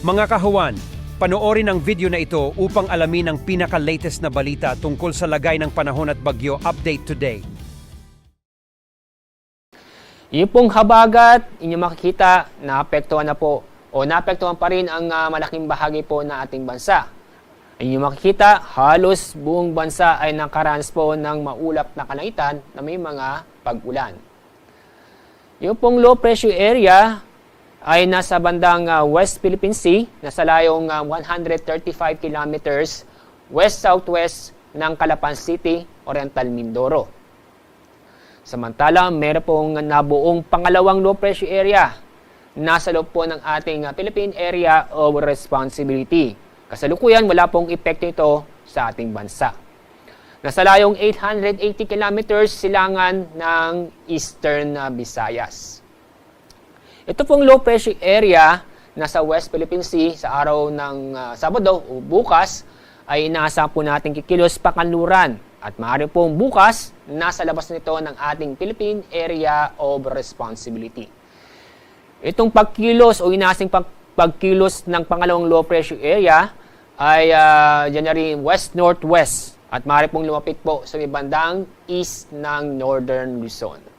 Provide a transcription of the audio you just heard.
Mga kahuwan, panoorin ang video na ito upang alamin ang pinaka-latest na balita tungkol sa lagay ng panahon at bagyo update today. Yung pong habagat, inyong makikita, naapektuhan na po o naapektuhan pa rin ang malaking bahagi po ng ating bansa. Inyong makikita, halos buong bansa ay nakaranas po ng maulap na kalangitan na may mga pag-ulan. Yung pong low pressure area ay nasa bandang West Philippine Sea, nasa layong 135 kilometers west-southwest ng Calapan City, Oriental Mindoro. Samantala, meron pong nabuong pangalawang low pressure area nasa loob po ng ating Philippine Area of Responsibility. Kasalukuyan, wala pong epekto ito sa ating bansa. Nasa layong 880 kilometers silangan ng Eastern Visayas. Ito pong low pressure area nasa West Philippine Sea sa araw ng Sabado o bukas ay inaasahan po natin kikilos pa kanluran at maaari pong bukas nasa labas nito ng ating Philippine Area of Responsibility. Itong pagkilos o inaasing pagkilos ng pangalawang low pressure area ay January west-northwest at maaari pong lumapit po sa may bandang east ng Northern Luzon.